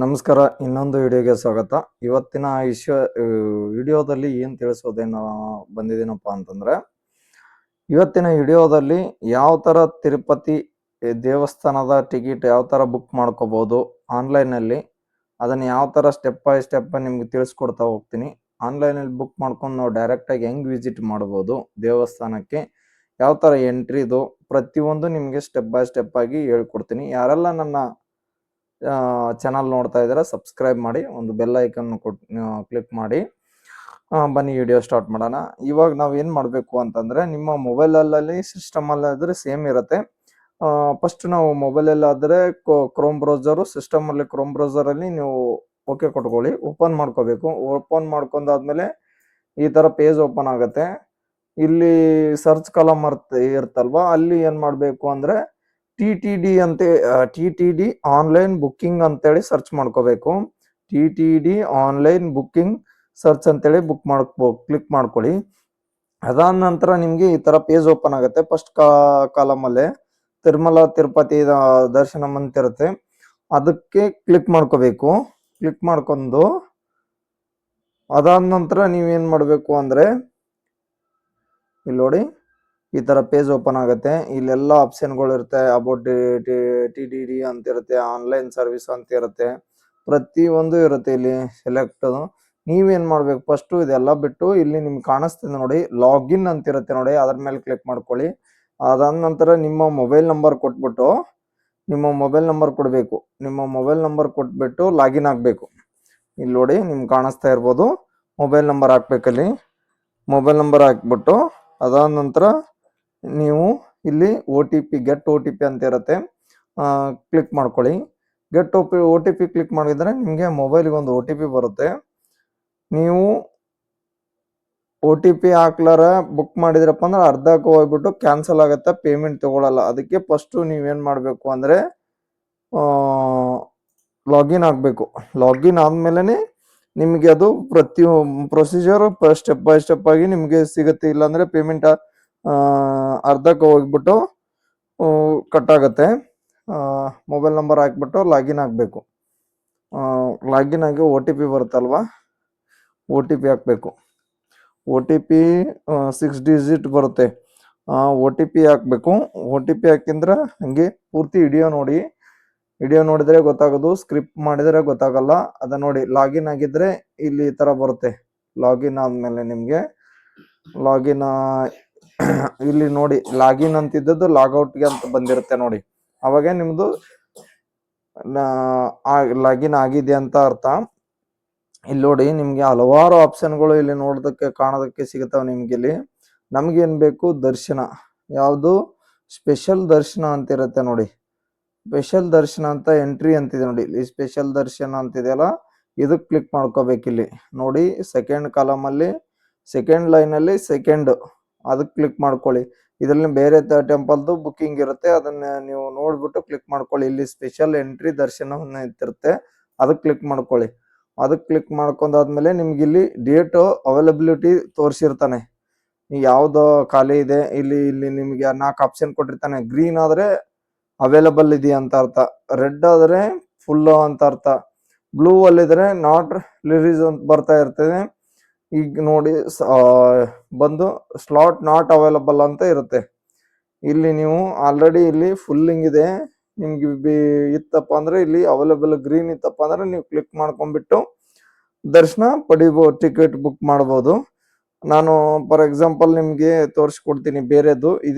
ನಮಸ್ಕಾರ, ಇನ್ನೊಂದು ವಿಡಿಯೋಗೆ ಸ್ವಾಗತ. ಇವತ್ತಿನ ವಿಡಿಯೋದಲ್ಲಿ ಏನು ತಿಳಿಸೋದೇನೋ ಬಂದಿದ್ದೀನಪ್ಪ ಅಂತಂದ್ರೆ, ಇವತ್ತಿನ ವಿಡಿಯೋದಲ್ಲಿ ಯಾವ ಥರ ತಿರುಪತಿ ದೇವಸ್ಥಾನದ ಟಿಕೆಟ್ ಯಾವ ಥರ ಬುಕ್ ಮಾಡ್ಕೋಬೋದು ಆನ್ಲೈನಲ್ಲಿ, ಅದನ್ನು ಯಾವ ಥರ ಸ್ಟೆಪ್ ಬೈ ಸ್ಟೆಪ್ ನಿಮ್ಗೆ ತಿಳಿಸ್ಕೊಡ್ತಾ ಹೋಗ್ತೀನಿ. ಆನ್ಲೈನಲ್ಲಿ ಬುಕ್ ಮಾಡ್ಕೊಂಡು ನಾವು ಡೈರೆಕ್ಟಾಗಿ ಹೆಂಗೆ ವಿಸಿಟ್ ಮಾಡ್ಬೋದು ದೇವಸ್ಥಾನಕ್ಕೆ, ಯಾವ ಥರ ಎಂಟ್ರಿದು ಪ್ರತಿಯೊಂದು ನಿಮಗೆ ಸ್ಟೆಪ್ ಬೈ ಸ್ಟೆಪ್ ಆಗಿ ಹೇಳ್ಕೊಡ್ತೀನಿ. ಯಾರೆಲ್ಲ ನನ್ನ ಚಾನಲ್ ನೋಡ್ತಾ ಇದ್ದಾರೆ ಸಬ್ಸ್ಕ್ರೈಬ್ ಮಾಡಿ, ಒಂದು ಬೆಲ್ ಐಕನ್ ಕ್ಲಿಕ್ ಮಾಡಿ. ಬನ್ನಿ ವಿಡಿಯೋ ಸ್ಟಾರ್ಟ್ ಮಾಡೋಣ. ಇವಾಗ ನಾವು ಏನು ಮಾಡಬೇಕು ಅಂತಂದರೆ, ನಿಮ್ಮ ಮೊಬೈಲಲ್ಲಿ ಸಿಸ್ಟಮಲ್ಲಾದರೆ ಸೇಮ್ ಇರುತ್ತೆ. ಫಸ್ಟ್ ನಾವು ಮೊಬೈಲಲ್ಲಾದರೆ ಕ್ರೋಮ್ ಬ್ರೌಸರು, ಸಿಸ್ಟಮಲ್ಲಿ ಕ್ರೋಮ್ ಬ್ರೌಸರಲ್ಲಿ ನೀವು ಓಕೆ ಕೊಟ್ಕೊಳ್ಳಿ, ಓಪನ್ ಮಾಡ್ಕೋಬೇಕು. ಓಪನ್ ಮಾಡ್ಕೊಂಡಾದ್ಮೇಲೆ ಈ ಥರ ಪೇಜ್ ಓಪನ್ ಆಗುತ್ತೆ. ಇಲ್ಲಿ ಸರ್ಚ್ ಕಾಲಮ್ ಇರ್ತಲ್ವಾ, ಅಲ್ಲಿ ಏನು ಮಾಡಬೇಕು ಅಂದರೆ T T D online booking ಅಂತೇಳಿ ಸರ್ಚ್ ಮಾಡ್ಕೋಬೇಕು. T T D online booking search ಅಂತೇಳಿ ಕ್ಲಿಕ್ ಮಾಡ್ಕೊಳ್ಳಿ. ಅದಾದ ನಂತರ ನಿಮಗೆ ಈ ಥರ ಪೇಜ್ ಓಪನ್ ಆಗುತ್ತೆ. ಫಸ್ಟ್ ಕಾಲಮಲ್ಲೇ ತಿರುಪತಿ ದರ್ಶನಂ ಅಂತ ಇರುತ್ತೆ, ಅದಕ್ಕೆ ಕ್ಲಿಕ್ ಮಾಡ್ಕೋಬೇಕು. ಕ್ಲಿಕ್ ಮಾಡ್ಕೊಂಡು ಅದಾದ ನಂತರ ನೀವೇನು ಮಾಡಬೇಕು ಅಂದರೆ, ಇಲ್ಲಿ ನೋಡಿ ಈ ಥರ ಪೇಜ್ ಓಪನ್ ಆಗುತ್ತೆ. ಇಲ್ಲೆಲ್ಲ ಆಪ್ಷನ್ಗಳು ಇರುತ್ತೆ. ಅಬೌಟ್ ಟಿ ಟಿ ಡಿ ಅಂತ ಇರುತ್ತೆ, ಆನ್ಲೈನ್ ಸರ್ವಿಸ್ ಅಂತ ಇರುತ್ತೆ, ಪ್ರತಿಯೊಂದು ಇರುತ್ತೆ ಇಲ್ಲಿ ಸೆಲೆಕ್ಟ್. ನೀವೇನು ಮಾಡಬೇಕು, ಫಸ್ಟು ಇದೆಲ್ಲ ಬಿಟ್ಟು ಇಲ್ಲಿ ನಿಮ್ಗೆ ಕಾಣಿಸ್ತಿದೆ ನೋಡಿ ಲಾಗಿನ್ ಅಂತ ಇರುತ್ತೆ ನೋಡಿ, ಅದ್ರ ಮೇಲೆ ಕ್ಲಿಕ್ ಮಾಡ್ಕೊಳ್ಳಿ. ಅದಾದ ನಂತರ ನಿಮ್ಮ ಮೊಬೈಲ್ ನಂಬರ್ ಕೊಟ್ಬಿಟ್ಟು ನಿಮ್ಮ ಮೊಬೈಲ್ ನಂಬರ್ ಕೊಡಬೇಕು. ನಿಮ್ಮ ಮೊಬೈಲ್ ನಂಬರ್ ಕೊಟ್ಬಿಟ್ಟು ಲಾಗಿನ್ ಆಗಬೇಕು. ಇಲ್ಲಿ ನೋಡಿ ನಿಮ್ಗೆ ಕಾಣಿಸ್ತಾ ಇರ್ಬೋದು, ಮೊಬೈಲ್ ನಂಬರ್ ಹಾಕ್ಬೇಕಲ್ಲಿ. ಮೊಬೈಲ್ ನಂಬರ್ ಹಾಕ್ಬಿಟ್ಟು ಅದಾದ ನಂತರ ನೀವು ಇಲ್ಲಿ ಗೆಟ್ ಒ ಟಿ ಪಿ ಅಂತ ಇರುತ್ತೆ, ಕ್ಲಿಕ್ ಮಾಡ್ಕೊಳ್ಳಿ. ಗೆಟ್ ಒ ಟಿ ಪಿ ಕ್ಲಿಕ್ ಮಾಡಿದರೆ ನಿಮಗೆ ಮೊಬೈಲ್ಗೆ ಒಂದು ಒ ಟಿ ಪಿ ಬರುತ್ತೆ. ನೀವು ಒ ಟಿ ಪಿ ಹಾಕ್ಲಾರ ಬುಕ್ ಮಾಡಿದ್ರಪ್ಪ ಅಂದ್ರೆ ಅರ್ಧಕ್ಕೆ ಹೋಗ್ಬಿಟ್ಟು ಕ್ಯಾನ್ಸಲ್ ಆಗುತ್ತೆ, ಪೇಮೆಂಟ್ ತಗೊಳ್ಳಲ್ಲ. ಅದಕ್ಕೆ ಫಸ್ಟು ನೀವೇನು ಮಾಡಬೇಕು ಅಂದರೆ ಲಾಗಿನ್ ಆಗಬೇಕು. ಲಾಗಿನ್ ಆದಮೇಲೆ ನಿಮಗೆ ಅದು ಪ್ರೊಸೀಜರ್ ಸ್ಟೆಪ್ ಬೈ ಸ್ಟೆಪ್ ಆಗಿ ನಿಮಗೆ ಸಿಗುತ್ತೆ. ಇಲ್ಲಾಂದರೆ ಪೇಮೆಂಟ್ ಅರ್ಧಕ್ಕೆ ಹೋಗ್ಬಿಟ್ಟು ಕಟ್ ಆಗುತ್ತೆ. ಮೊಬೈಲ್ ನಂಬರ್ ಹಾಕ್ಬಿಟ್ಟು ಲಾಗಿನ್ ಆಗಬೇಕು. ಲಾಗಿನ್ ಆಗಿ ಒ ಟಿ ಪಿ ಬರುತ್ತಲ್ವ, ಒ ಟಿ ಪಿ ಹಾಕಬೇಕು. ಒ ಟಿ ಪಿ 6 ಡಿಜಿಟ್ ಬರುತ್ತೆ. ಒ ಟಿ ಪಿ ಹಾಕಬೇಕು. ಒ ಟಿ ಪಿ ಹಾಕಿದ್ರೆ ಹಂಗೆ ಪೂರ್ತಿ ವಿಡಿಯೋ ನೋಡಿದರೆ ಗೊತ್ತಾಗೋದು, ಸ್ಕ್ರಿಪ್ಟ್ ಮಾಡಿದರೆ ಗೊತ್ತಾಗಲ್ಲ. ಅದ ನೋಡಿ ಲಾಗಿನ್ ಆಗಿದ್ರೆ ಇಲ್ಲಿ ಈ ಥರ ಬರುತ್ತೆ. ಲಾಗಿನ್ ಆದಮೇಲೆ ನಿಮಗೆ ಲಾಗಿನ್ ಇಲ್ಲಿ ನೋಡಿ ಲಾಗಿನ್ ಅಂತಿದ್ದದ್ದು ಲಾಗೌಟ್ಗೆ ಅಂತ ಬಂದಿರುತ್ತೆ ನೋಡಿ, ಅವಾಗ ನಿಮ್ಮದು ಲಾಗಿನ್ ಆಗಿದೆ ಅಂತ ಅರ್ಥ. ಇಲ್ಲಿ ನೋಡಿ ನಿಮಗೆ ಹಲವಾರು ಆಪ್ಷನ್ಗಳು ಇಲ್ಲಿ ಕಾಣೋದಕ್ಕೆ ಸಿಗುತ್ತವೆ ನಿಮ್ಗೆ. ಇಲ್ಲಿ ನಮ್ಗೇನು ಬೇಕು, ದರ್ಶನ, ಯಾವುದು ಸ್ಪೆಷಲ್ ದರ್ಶನ ಅಂತ ಇರುತ್ತೆ ನೋಡಿ. ಸ್ಪೆಷಲ್ ದರ್ಶನ ಅಂತ ಎಂಟ್ರಿ ಅಂತಿದೆ ನೋಡಿ, ಇಲ್ಲಿ ಸ್ಪೆಷಲ್ ದರ್ಶನ ಅಂತಿದೆಯಲ್ಲ, ಇದಕ್ಕೆ ಕ್ಲಿಕ್ ಮಾಡ್ಕೋಬೇಕು. ಇಲ್ಲಿ ನೋಡಿ ಸೆಕೆಂಡ್ ಕಾಲಮಲ್ಲಿ ಸೆಕೆಂಡ್ ಲೈನಲ್ಲಿ ಸೆಕೆಂಡ್, ಅದಕ್ಕೆ ಕ್ಲಿಕ್ ಮಾಡ್ಕೊಳ್ಳಿ. ಇದರಲ್ಲಿ ಬೇರೆ ಟೆಂಪಲ್ದು ಬುಕ್ಕಿಂಗ್ ಇರುತ್ತೆ, ಅದನ್ನ ನೀವು ನೋಡ್ಬಿಟ್ಟು ಕ್ಲಿಕ್ ಮಾಡ್ಕೊಳ್ಳಿ. ಇಲ್ಲಿ ಸ್ಪೆಷಲ್ ಎಂಟ್ರಿ ದರ್ಶನ ಇರುತ್ತೆ, ಅದಕ್ಕೆ ಕ್ಲಿಕ್ ಮಾಡ್ಕೊಳ್ಳಿ. ಅದಕ್ಕೆ ಕ್ಲಿಕ್ ಮಾಡ್ಕೊಂಡಾದ್ಮೇಲೆ ನಿಮ್ಗೆ ಇಲ್ಲಿ ಡೇಟ್ ಅವೈಲಬಿಲಿಟಿ ತೋರಿಸಿರ್ತಾನೆ, ಯಾವ್ದು ಖಾಲಿ ಇದೆ. ಇಲ್ಲಿ ನಿಮಗೆ 4 ಆಪ್ಷನ್ ಕೊಟ್ಟಿರ್ತಾನೆ. ಗ್ರೀನ್ ಆದ್ರೆ ಅವೈಲಬಲ್ ಇದೆಯಾ ಅಂತ ಅರ್ಥ, ರೆಡ್ ಆದ್ರೆ ಫುಲ್ ಅಂತ ಅರ್ಥ, ಬ್ಲೂ ಅಲ್ಲಿದ್ರೆ ನಾಟ್ ರಿಲೀಸ್ ಅಂತ ಬರ್ತಾ ಇರ್ತದೆ. ಈಗ ನೋಡಿ ಬಂದು ಸ್ಲಾಟ್ ನಾಟ್ ಅವೈಲಬಲ್ ಅಂತ ಇರುತ್ತೆ. ಇಲ್ಲಿ ನೀವು ಆಲ್ರೆಡಿ ಇಲ್ಲಿ ಫುಲ್ಲಿಂಗ್ ಇದೆ, ನಿಮ್ಗೆ ಇತ್ತಪ್ಪ ಅಂದ್ರೆ ಇಲ್ಲಿ ಅವೈಲಬಲ್ ಗ್ರೀನ್ ಇತ್ತಪ್ಪ ಅಂದ್ರೆ ನೀವು ಕ್ಲಿಕ್ ಮಾಡ್ಕೊಂಡ್ಬಿಟ್ಟು ದರ್ಶನ ಪಡಿಬೋದು, ಟಿಕೆಟ್ ಬುಕ್ ಮಾಡ್ಬೋದು. ನಾನು ಫಾರ್ ಎಕ್ಸಾಂಪಲ್ ನಿಮ್ಗೆ ತೋರಿಸ್ಕೊಡ್ತೀನಿ ಬೇರೆದು.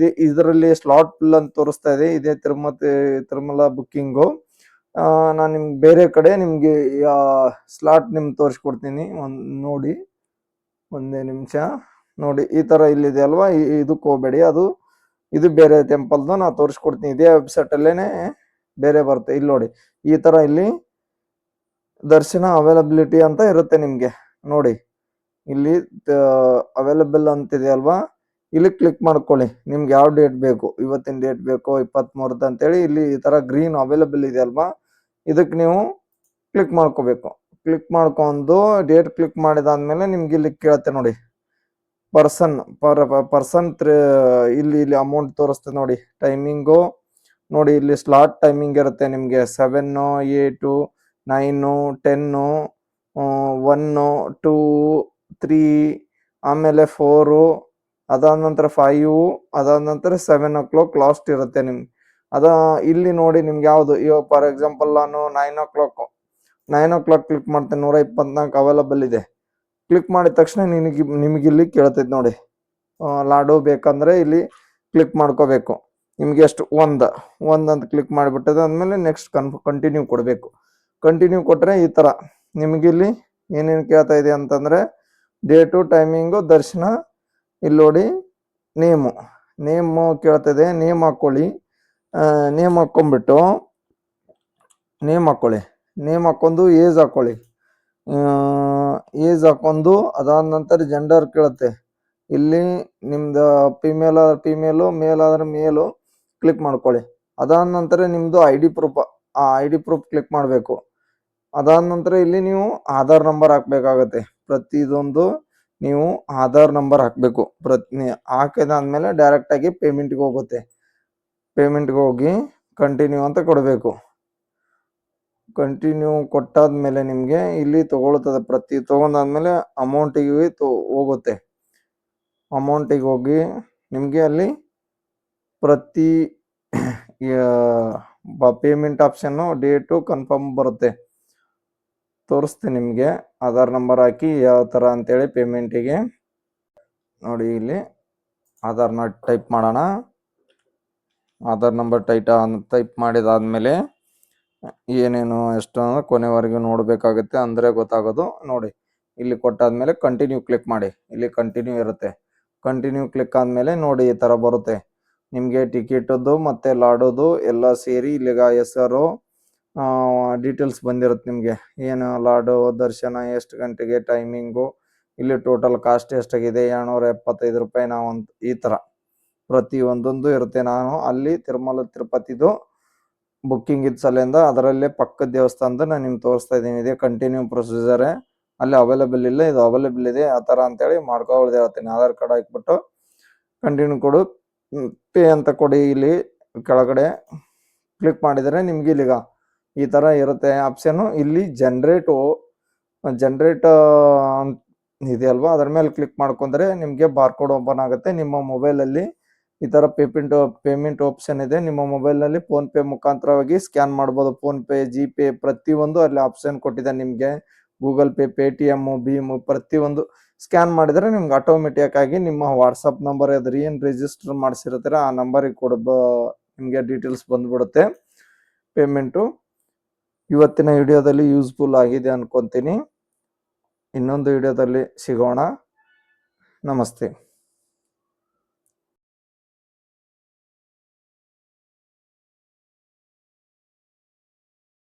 ಇದರಲ್ಲಿ ಸ್ಲಾಟ್ ಫುಲ್ ಅಂತ ತೋರಿಸ್ತಾ ಇದೆ, ಇದೇ ತಿರುಮಲ ಬುಕ್ಕಿಂಗು. ನಾನು ನಿಮ್ಗೆ ಬೇರೆ ಕಡೆ ನಿಮ್ಗೆ ಸ್ಲಾಟ್ ನಿಮ್ಗೆ ತೋರಿಸ್ಕೊಡ್ತೀನಿ. ನೋಡಿ ಒಂದೇ ನಿಮಿಷ ನೋಡಿ, ಈ ತರ ಇಲ್ಲಿದೆ ಅಲ್ವಾ, ಇದಕ್ಕೆ ಹೋಗ್ಬೇಡಿ, ಇದು ಬೇರೆ ಟೆಂಪಲ್ದು ನಾ ತೋರಿಸ್ಕೊಡ್ತೀನಿ. ಇದೇ ವೆಬ್ಸೈಟ್ ಅಲ್ಲೇನೆ ಬೇರೆ ಬರುತ್ತೆ. ಇಲ್ಲಿ ನೋಡಿ ಈ ತರ ಇಲ್ಲಿ ದರ್ಶನ ಅವೈಲಬಿಲಿಟಿ ಅಂತ ಇರುತ್ತೆ ನಿಮ್ಗೆ. ನೋಡಿ ಇಲ್ಲಿ ಅವೈಲಬಲ್ ಅಂತಿದೆ ಅಲ್ವಾ, ಇಲ್ಲಿ ಕ್ಲಿಕ್ ಮಾಡ್ಕೊಳ್ಳಿ. ನಿಮ್ಗೆ ಯಾವ ಡೇಟ್ ಬೇಕು, ಇವತ್ತಿನ ಡೇಟ್ ಬೇಕೋ 23 ಅಂತೇಳಿ ಇಲ್ಲಿ ಈ ತರ ಗ್ರೀನ್ ಅವೈಲಬಲ್ ಇದೆ ಅಲ್ವಾ, ಇದಕ್ಕೆ ನೀವು ಕ್ಲಿಕ್ ಮಾಡ್ಕೋಬೇಕು. ಕ್ಲಿಕ್ ಮಾಡ್ಕೊಂಡು ಡೇಟ್ ಕ್ಲಿಕ್ ಮಾಡಿದಾದ್ಮೇಲೆ ನಿಮ್ಗೆ ಇಲ್ಲಿ ಕೇಳುತ್ತೆ ನೋಡಿ ಪರ್ಸನ್ ಇಲ್ಲಿ ಅಮೌಂಟ್ ತೋರಿಸ್ತದೆ ನೋಡಿ. ಟೈಮಿಂಗು ನೋಡಿ, ಇಲ್ಲಿ ಸ್ಲಾಟ್ ಟೈಮಿಂಗ್ ಇರುತ್ತೆ ನಿಮ್ಗೆ 7, 8, 9, 10, 1, 2, 3, ಆಮೇಲೆ 4, ಅದಾದ ನಂತರ 5, ಅದಾದ ನಂತರ 7 o'clock ಲಾಸ್ಟ್ ಇರುತ್ತೆ ನಿಮ್ಗೆ. ಇಲ್ಲಿ ನೋಡಿ ನಿಮ್ಗೆ ಯಾವುದು, ಇವಾಗ ಫಾರ್ ಎಕ್ಸಾಂಪಲ್ ನಾನು 9 o'clock ಕ್ಲಿಕ್ ಮಾಡ್ತೇನೆ. 124 ಅವೈಲಬಲ್ ಇದೆ. ಕ್ಲಿಕ್ ಮಾಡಿದ ತಕ್ಷಣ ನಿಮಗೆ ಇಲ್ಲಿ ಕೇಳ್ತೈತೆ ನೋಡಿ, ಲಾಡು ಬೇಕಂದ್ರೆ ಇಲ್ಲಿ ಕ್ಲಿಕ್ ಮಾಡ್ಕೋಬೇಕು. ನಿಮ್ಗೆ ಎಷ್ಟು ಒಂದಂತ ಕ್ಲಿಕ್ ಮಾಡಿಬಿಟ್ಟದ ಆದ್ಮೇಲೆ ನೆಕ್ಸ್ಟ್ ಕಂಟಿನ್ಯೂ ಕೊಡಬೇಕು. ಕಂಟಿನ್ಯೂ ಕೊಟ್ರೆ ಈ ತರ ನಿಮ್ಗೆ ಇಲ್ಲಿ ಏನೇನು ಕೇಳ್ತಾ ಇದೆ ಅಂತಂದ್ರೆ ಡೇಟು, ಟೈಮಿಂಗು, ದರ್ಶನ, ಇಲ್ಲಿ ನೋಡಿ ನೇಮು ಕೇಳ್ತದೆ. ನೇಮ್ ಹಾಕೊಳ್ಳಿ. ನೇಮ್ ಹಾಕೊಂಡ್ಬಿಟ್ಟು ನೇಮ್ ಹಾಕೊಂಡು ಏಜ್ ಹಾಕೊಳ್ಳಿ. ಏಜ್ ಹಾಕೊಂಡು ಅದಾದ ನಂತರ ಜೆಂಡರ್ ಕೇಳುತ್ತೆ. ಇಲ್ಲಿ ನಿಮ್ದು ಫಿಮೇಲು, ಮೇಲ್ ಆದ್ರೆ ಮೇಲು ಕ್ಲಿಕ್ ಮಾಡ್ಕೊಳ್ಳಿ. ಅದಾದ ನಂತರ ನಿಮ್ದು ಐ ಡಿ ಪ್ರೂಫ್ ಕ್ಲಿಕ್ ಮಾಡಬೇಕು. ಅದಾದ ನಂತರ ಇಲ್ಲಿ ನೀವು ಆಧಾರ್ ನಂಬರ್ ಹಾಕ್ಬೇಕಾಗತ್ತೆ. ಪ್ರತಿದೊಂದು ನೀವು ಆಧಾರ್ ನಂಬರ್ ಹಾಕಬೇಕು. ಹಾಕಿದಾದ್ಮೇಲೆ ಡೈರೆಕ್ಟ್ ಆಗಿ ಪೇಮೆಂಟ್ಗೆ ಹೋಗುತ್ತೆ. ಪೇಮೆಂಟ್ಗೆ ಹೋಗಿ ಕಂಟಿನ್ಯೂ ಅಂತ ಕೊಡಬೇಕು. ಕಂಟಿನ್ಯೂ ಕೊಟ್ಟಾದ್ಮೇಲೆ ನಿಮಗೆ ಇಲ್ಲಿ ತಗೊಳ್ತದೆ. ತಗೊಂಡಾದ್ಮೇಲೆ ಅಮೌಂಟಿಗೆ ಹೋಗುತ್ತೆ. ಅಮೌಂಟಿಗೆ ಹೋಗಿ ನಿಮಗೆ ಅಲ್ಲಿ ಪ್ರತಿ ಪೇಮೆಂಟ್ ಆಪ್ಷನ್ನು ಡೇಟು ಕನ್ಫರ್ಮ್ ಬರುತ್ತೆ. ತೋರಿಸ್ತೀನಿ ನಿಮಗೆ. ಆಧಾರ್ ನಂಬರ್ ಹಾಕಿ ಯಾವ ಥರ ಅಂತೇಳಿ ಪೇಮೆಂಟಿಗೆ ನೋಡಿ. ಇಲ್ಲಿ ಆಧಾರ್ನ ಟೈಪ್ ಮಾಡೋಣ. ಆಧಾರ್ ನಂಬರ್ ಟೈಪ್ ಮಾಡಿದಾದ್ಮೇಲೆ ಏನೇನು ಎಷ್ಟು ಅಂದ್ರೆ ಕೊನೆವರೆಗೂ ನೋಡಬೇಕಾಗುತ್ತೆ, ಅಂದರೆ ಗೊತ್ತಾಗೋದು. ನೋಡಿ ಇಲ್ಲಿ ಕೊಟ್ಟಾದ್ಮೇಲೆ ಕಂಟಿನ್ಯೂ ಕ್ಲಿಕ್ ಮಾಡಿ. ಇಲ್ಲಿ ಕಂಟಿನ್ಯೂ ಇರುತ್ತೆ. ಕಂಟಿನ್ಯೂ ಕ್ಲಿಕ್ ಆದಮೇಲೆ ನೋಡಿ ಈ ಥರ ಬರುತ್ತೆ. ನಿಮಗೆ ಟಿಕೆಟದ್ದು ಮತ್ತು ಲಾಡೋದು ಎಲ್ಲ ಸೇರಿ ಇಲ್ಲಿಗ ಹೆಸರು, ಡೀಟೇಲ್ಸ್ ಬಂದಿರುತ್ತೆ ನಿಮಗೆ. ಏನು ಲಾಡು, ದರ್ಶನ, ಎಷ್ಟು ಗಂಟೆಗೆ, ಟೈಮಿಂಗು, ಇಲ್ಲಿ ಟೋಟಲ್ ಕಾಸ್ಟ್ ಎಷ್ಟಾಗಿದೆ, 275 ರೂಪಾಯಿ ಈ ಥರ ಪ್ರತಿ ಒಂದೊಂದು ಇರುತ್ತೆ. ನಾನು ಅಲ್ಲಿ ತಿರುಪತಿದು ಬುಕ್ಕಿಂಗ್ ಇದ್ದ ಸಲಿಂದ ಅದರಲ್ಲೇ ಪಕ್ಕದ ದೇವಸ್ಥಾನದ ನಾನು ನಿಮ್ಗೆ ತೋರಿಸ್ತಾ ಇದ್ದೀನಿ. ಇದೆ ಕಂಟಿನ್ಯೂ ಪ್ರೊಸೀಜರೇ. ಅಲ್ಲಿ ಅವೈಲೇಬಲ್ ಇಲ್ಲ, ಇದು ಅವೈಲೇಬಲ್ ಇದೆ, ಆ ಥರ ಅಂತೇಳಿ ಮಾಡ್ಕೊಳ್ಳೋದು ಹೇಳ್ತೀನಿ. ಆಧಾರ್ ಕಾರ್ಡ್ ಹಾಕ್ಬಿಟ್ಟು ಕಂಟಿನ್ಯೂ ಕೊಡು, ಪೇ ಅಂತ ಕೊಡಿ. ಇಲ್ಲಿ ಕೆಳಗಡೆ ಕ್ಲಿಕ್ ಮಾಡಿದರೆ ನಿಮ್ಗೆ ಇಲ್ಲಿಗ ಈ ಥರ ಇರುತ್ತೆ ಆಪ್ಷನ್ನು. ಇಲ್ಲಿ ಜನ್ರೇಟ್ ಇದೆಯಲ್ವಾ, ಅದರ ಮೇಲೆ ಕ್ಲಿಕ್ ಮಾಡ್ಕೊಂಡ್ರೆ ನಿಮಗೆ ಬಾರ್ಕೋಡ್ ಓಪನ್ ಆಗುತ್ತೆ. ನಿಮ್ಮ ಮೊಬೈಲಲ್ಲಿ ಈ ಥರ ಪೇಮೆಂಟ್ ಆಪ್ಷನ್ ಇದೆ. ನಿಮ್ಮ ಮೊಬೈಲ್ನಲ್ಲಿ ಫೋನ್ಪೇ ಮುಖಾಂತರವಾಗಿ ಸ್ಕ್ಯಾನ್ ಮಾಡ್ಬೋದು. ಫೋನ್ಪೇ, ಜಿಪೇ ಪ್ರತಿಯೊಂದು ಅಲ್ಲಿ ಆಪ್ಷನ್ ಕೊಟ್ಟಿದೆ ನಿಮಗೆ. ಗೂಗಲ್ ಪೇ, ಪೇಟಿಎಮ್, ಭೀಮ್ ಪ್ರತಿಯೊಂದು ಸ್ಕ್ಯಾನ್ ಮಾಡಿದರೆ ನಿಮ್ಗೆ ಆಟೋಮೆಟಿಕ್ ಆಗಿ ನಿಮ್ಮ ವಾಟ್ಸಪ್ ನಂಬರ್ ಅದ್ರ ಏನು ರಿಜಿಸ್ಟರ್ ಮಾಡಿಸಿರ್ತೀರ ಆ ನಂಬರಿಗೆ ನಿಮಗೆ ಡೀಟೇಲ್ಸ್ ಬಂದ್ಬಿಡುತ್ತೆ. ಪೇಮೆಂಟು ಇವತ್ತಿನ ವಿಡಿಯೋದಲ್ಲಿ ಯೂಸ್ಫುಲ್ ಆಗಿದೆ ಅನ್ಕೊಂತೀನಿ. ಇನ್ನೊಂದು ವಿಡಿಯೋದಲ್ಲಿ ಸಿಗೋಣ. ನಮಸ್ತೆ.